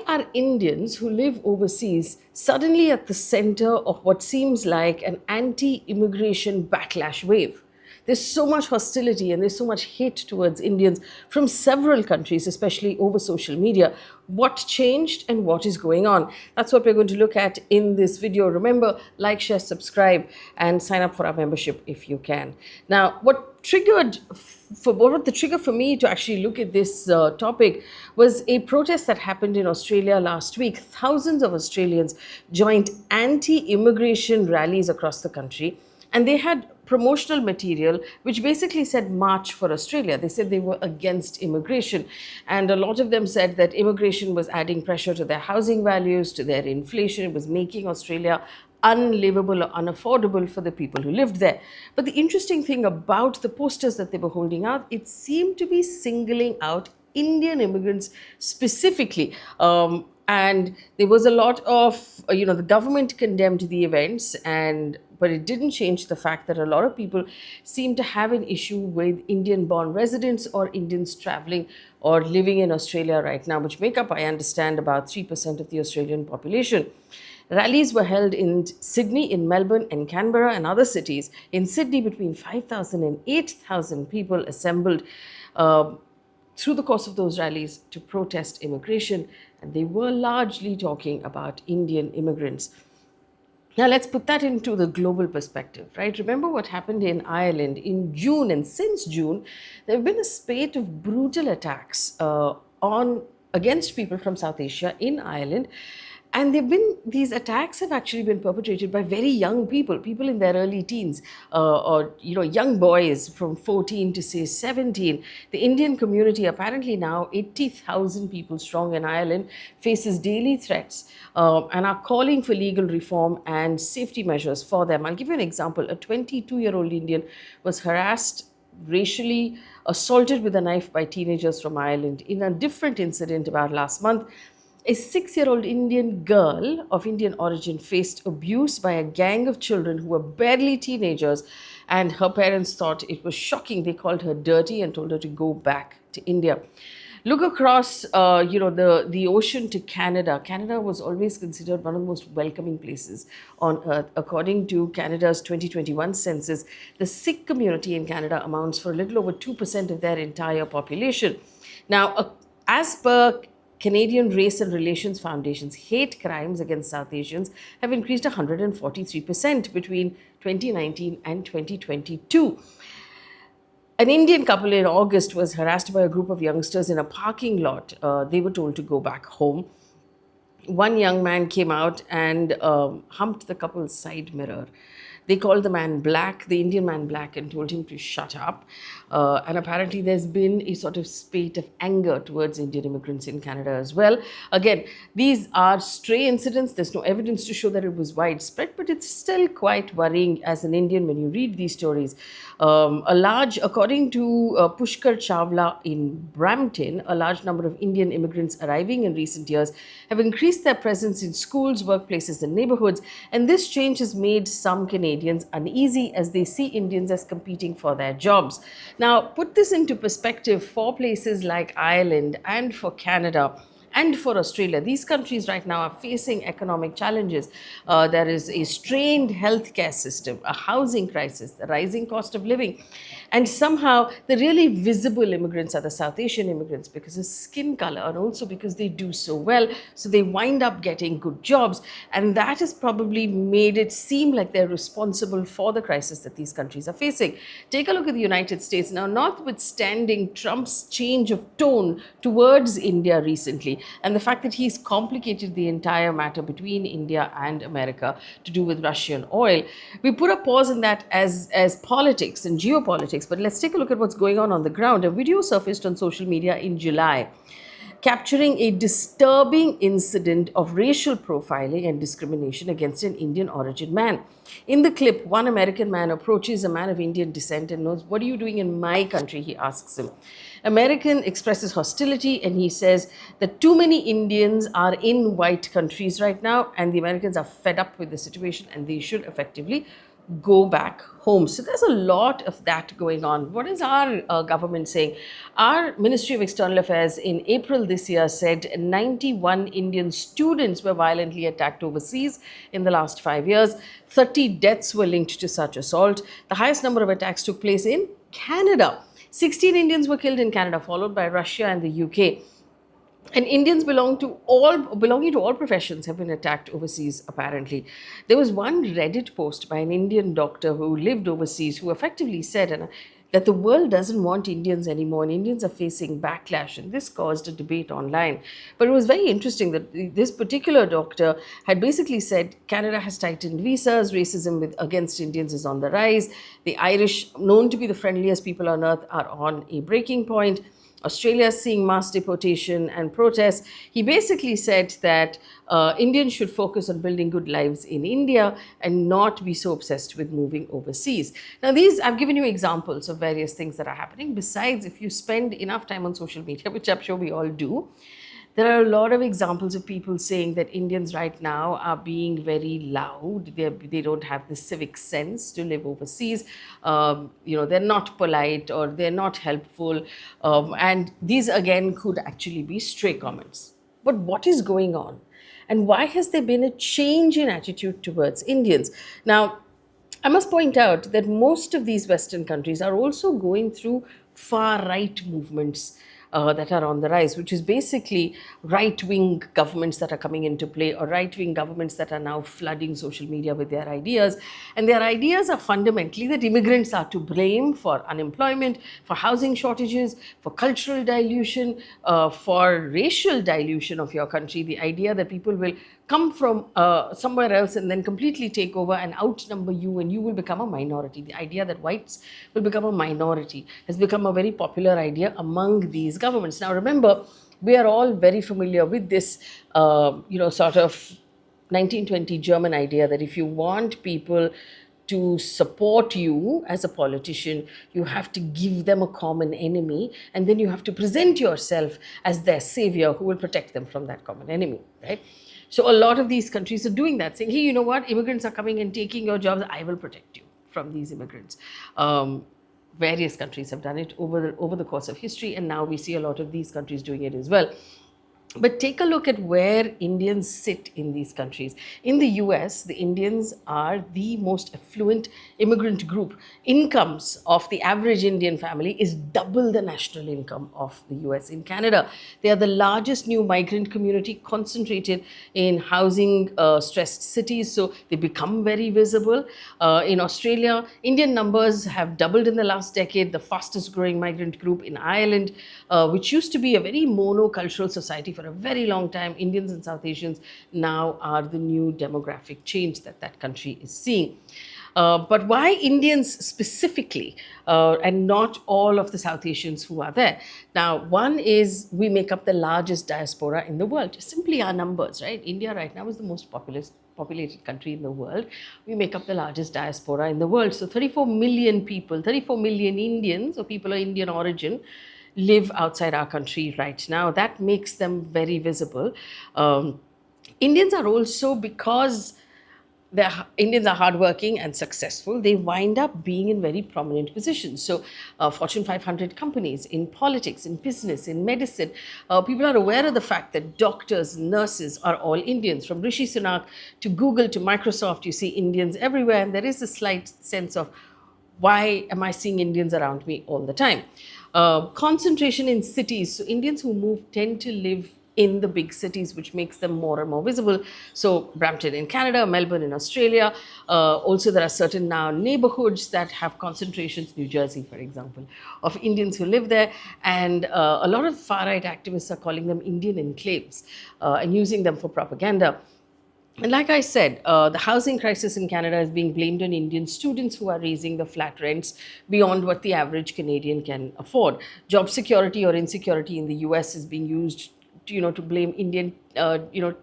are Indians who live overseas suddenly at the center of what seems like an anti immigration backlash wave? There's so much hostility and there's so much hate towards Indians from several countries, especially over social media. What changed and what is going on? That's what we're going to look at in this video. Remember, like, share, subscribe, and sign up for our membership if you can. Now, what the trigger for me to actually look at this topic was a protest that happened in Australia last week. Thousands of Australians joined anti-immigration rallies across the country, and they had promotional material which basically said March for Australia. They said they were against immigration, and a lot of them said that immigration was adding pressure to their housing values, to their inflation. It was making Australia unlivable or unaffordable for the people who lived there. But the interesting thing about the posters that they were holding out, it seemed to be singling out Indian immigrants specifically. And there was a lot of, the government condemned the events, but it didn't change the fact that a lot of people seem to have an issue with Indian born residents or Indians traveling or living in Australia right now, which make up, I understand, about 3% of the Australian population. Rallies were held in Sydney, in Melbourne, and Canberra, and other cities. In Sydney, between 5,000 and 8,000 people assembled through the course of those rallies to protest immigration, and they were largely talking about Indian immigrants. Now, let's put that into the global perspective, right? Remember what happened in Ireland in June, and since June, there have been a spate of brutal attacks against people from South Asia in Ireland. And these attacks have actually been perpetrated by very young people in their early teens, or young boys from 14 to say 17. The Indian community, apparently now 80,000 people strong in Ireland, faces daily threats and are calling for legal reform and safety measures for them. I'll give you an example. A 22-year-old Indian was harassed, racially assaulted with a knife by teenagers from Ireland. In a different incident about last month, a 6-year-old Indian girl of Indian origin faced abuse by a gang of children who were barely teenagers, and her parents thought it was shocking. They called her dirty and told her to go back to India. Look across, the ocean to Canada. Canada was always considered one of the most welcoming places on earth. According to Canada's 2021 census, the Sikh community in Canada amounts for a little over 2% of their entire population. Now, as per Canadian Race and Relations Foundation's hate crimes against South Asians have increased 143% between 2019 and 2022. An Indian couple in August was harassed by a group of youngsters in a parking lot. They were told to go back home. One young man came out and humped the couple's side mirror. They called the Indian man black, and told him to shut up. And apparently there's been a sort of spate of anger towards Indian immigrants in Canada as well. Again, these are stray incidents. There's no evidence to show that it was widespread, but it's still quite worrying as an Indian when you read these stories. According to Pushkar Chawla in Brampton, a large number of Indian immigrants arriving in recent years have increased their presence in schools, workplaces, and neighborhoods. And this change has made some Canadians uneasy as they see Indians as competing for their jobs. Now, put this into perspective for places like Ireland and for Canada and for Australia. These countries right now are facing economic challenges. There is a strained healthcare system, a housing crisis, the rising cost of living. And somehow the really visible immigrants are the South Asian immigrants because of skin color and also because they do so well. So they wind up getting good jobs. And that has probably made it seem like they're responsible for the crisis that these countries are facing. Take a look at the United States. Now, notwithstanding Trump's change of tone towards India recently, and the fact that he's complicated the entire matter between India and America to do with Russian oil, we put a pause in that as politics and geopolitics. But let's take a look at what's going on the ground. A video surfaced on social media in July capturing a disturbing incident of racial profiling and discrimination against an Indian origin man. In the clip, one American man approaches a man of Indian descent and knows, "What are you doing in my country?" he asks him. American expresses hostility and he says that too many Indians are in white countries right now and the Americans are fed up with the situation and they should effectively go back home. So there's a lot of that going on. What is our government saying? Our Ministry of External Affairs in April this year said 91 Indian students were violently attacked overseas in the last 5 years. 30 deaths were linked to such assault. The highest number of attacks took place in Canada. 16 Indians were killed in Canada, followed by Russia and the UK. And Indians belonging to all professions have been attacked overseas, apparently. There was one Reddit post by an Indian doctor who lived overseas who effectively said that the world doesn't want Indians anymore and Indians are facing backlash. And this caused a debate online. But it was very interesting that this particular doctor had basically said Canada has tightened visas, racism against Indians is on the rise, the Irish, known to be the friendliest people on earth, are on a breaking point. Australia is seeing mass deportation and protests. He basically said that Indians should focus on building good lives in India and not be so obsessed with moving overseas. Now, I've given you examples of various things that are happening. Besides, if you spend enough time on social media, which I'm sure we all do, there are a lot of examples of people saying that Indians right now are being very loud. They don't have the civic sense to live overseas. They're not polite or they're not helpful. And these, again, could actually be stray comments. But what is going on? And why has there been a change in attitude towards Indians? Now, I must point out that most of these Western countries are also going through far right movements that are on the rise, which is basically right wing governments that are coming into play, or right wing governments that are now flooding social media with their ideas. And their ideas are fundamentally that immigrants are to blame for unemployment, for housing shortages, for cultural dilution, for racial dilution of your country. The idea that people will come from somewhere else and then completely take over and outnumber you, and you will become a minority. The idea that whites will become a minority has become a very popular idea among these governments. Now, remember, we are all very familiar with this, sort of 1920 German idea that if you want people to support you as a politician, you have to give them a common enemy, and then you have to present yourself as their savior who will protect them from that common enemy, right? So a lot of these countries are doing that, saying, hey, you know what, immigrants are coming and taking your jobs, I will protect you from these immigrants. Various countries have done it over the course of history, and now we see a lot of these countries doing it as well. But take a look at where Indians sit in these countries. In the US, the Indians are the most affluent immigrant group. Incomes of the average Indian family is double the national income of the US. In Canada, they are the largest new migrant community concentrated in housing stressed cities, so they become very visible. In Australia, Indian numbers have doubled in the last decade, the fastest growing migrant group in Ireland, which used to be a very monocultural society for a very long time. Indians and South Asians now are the new demographic change that country is seeing. But why Indians specifically, and not all of the South Asians who are there? Now, one is we make up the largest diaspora in the world. Just simply our numbers, right? India right now is the most populated country in the world. We make up the largest diaspora in the world. So 34 million people, 34 million Indians, or people of Indian origin, live outside our country right now. That makes them very visible. Indians are also, because Indians are hardworking and successful, they wind up being in very prominent positions. So, Fortune 500 companies, in politics, in business, in medicine, people are aware of the fact that doctors, nurses are all Indians. From Rishi Sunak to Google to Microsoft, you see Indians everywhere, and there is a slight sense of, why am I seeing Indians around me all the time? Concentration in cities. So Indians who move tend to live in the big cities, which makes them more and more visible. So Brampton in Canada, Melbourne in Australia. Also, there are certain now neighborhoods that have concentrations, New Jersey, for example, of Indians who live there. And a lot of far-right activists are calling them Indian enclaves and using them for propaganda. And like I said, the housing crisis in Canada is being blamed on Indian students who are raising the flat rents beyond what the average Canadian can afford. Job security or insecurity in the US is being used, to blame Indian,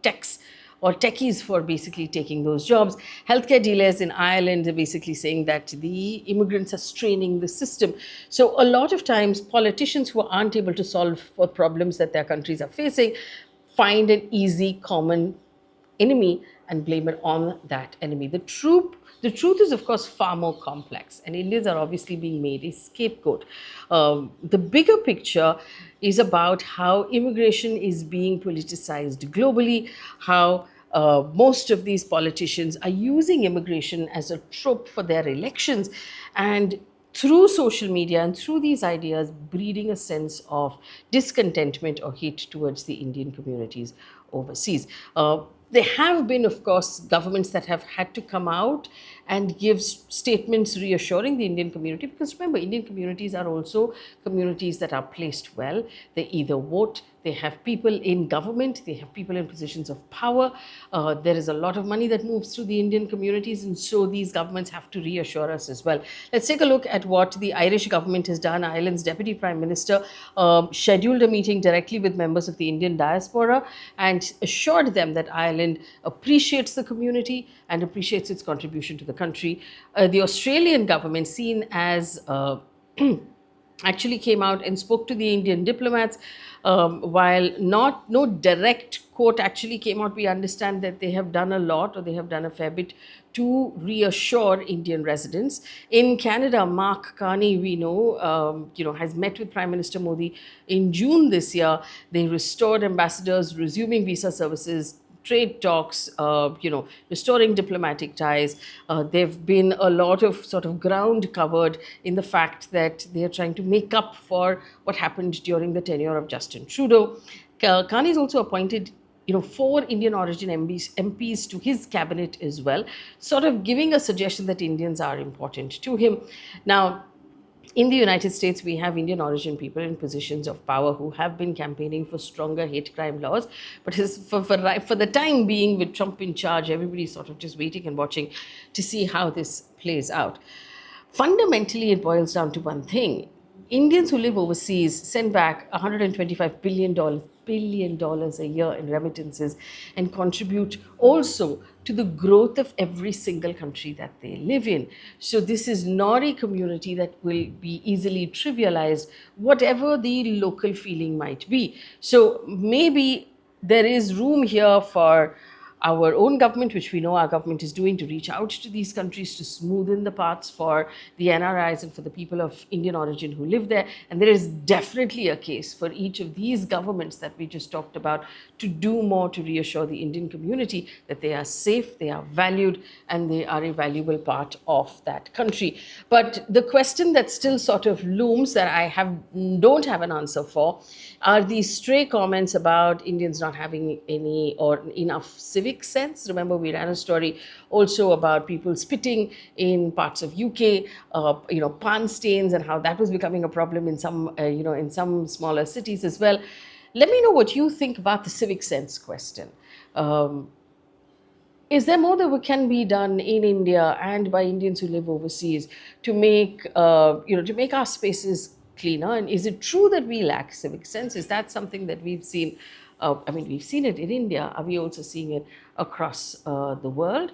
techs or techies for basically taking those jobs. Healthcare dealers in Ireland are basically saying that the immigrants are straining the system. So a lot of times, politicians who aren't able to solve for problems that their countries are facing find an easy common enemy and blame it on that enemy. The truth is, of course, far more complex, and Indians are obviously being made a scapegoat. The bigger picture is about how immigration is being politicized globally, how most of these politicians are using immigration as a trope for their elections, and through social media and through these ideas, breeding a sense of discontentment or hate towards the Indian communities overseas. There have been, of course, governments that have had to come out and give statements reassuring the Indian community, because remember, Indian communities are also communities that are placed well. They either vote, they have people in government, they have people in positions of power. There is a lot of money that moves through the Indian communities, and so these governments have to reassure us as well. Let's take a look at what the Irish government has done. Ireland's Deputy Prime Minister scheduled a meeting directly with members of the Indian diaspora and assured them that Ireland appreciates the community and appreciates its contribution to the country. The Australian government, seen as actually came out and spoke to the Indian diplomats. While no direct quote actually came out, we understand that they have done a lot, or they have done a fair bit to reassure Indian residents. In Canada, Mark Carney, we know, has met with Prime Minister Modi in June this year. They restored ambassadors, resuming visa services, trade talks, restoring diplomatic ties. There've been a lot of sort of ground covered in the fact that they are trying to make up for what happened during the tenure of Justin Trudeau. Carney's also appointed 4 Indian origin MPs to his cabinet as well, sort of giving a suggestion that Indians are important to him. Now, in the United States, we have Indian origin people in positions of power who have been campaigning for stronger hate crime laws. But for the time being, with Trump in charge, everybody's sort of just waiting and watching to see how this plays out. Fundamentally, it boils down to one thing. Indians who live overseas send back $125 billion a year in remittances and contribute also to the growth of every single country that they live in. So this is not a community that will be easily trivialized, whatever the local feeling might be. So maybe there is room here for our own government, which we know our government is doing, to reach out to these countries to smoothen the paths for the NRIs and for the people of Indian origin who live there. And there is definitely a case for each of these governments that we just talked about to do more to reassure the Indian community that they are safe, they are valued, and they are a valuable part of that country. But the question that still sort of looms, that don't have an answer for, are these stray comments about Indians not having any or enough civic sense. Remember, we ran a story also about people spitting in parts of UK, pan stains, and how that was becoming a problem in some smaller cities as well. Let me know what you think about the civic sense question. Is there more that can be done in India and by Indians who live overseas to make our spaces cleaner? And is it true that we lack civic sense? Is that something that we've seen? We've seen it in India. Are we also seeing it across the world?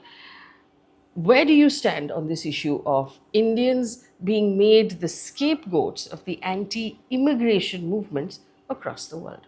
Where do you stand on this issue of Indians being made the scapegoats of the anti-immigration movements across the world?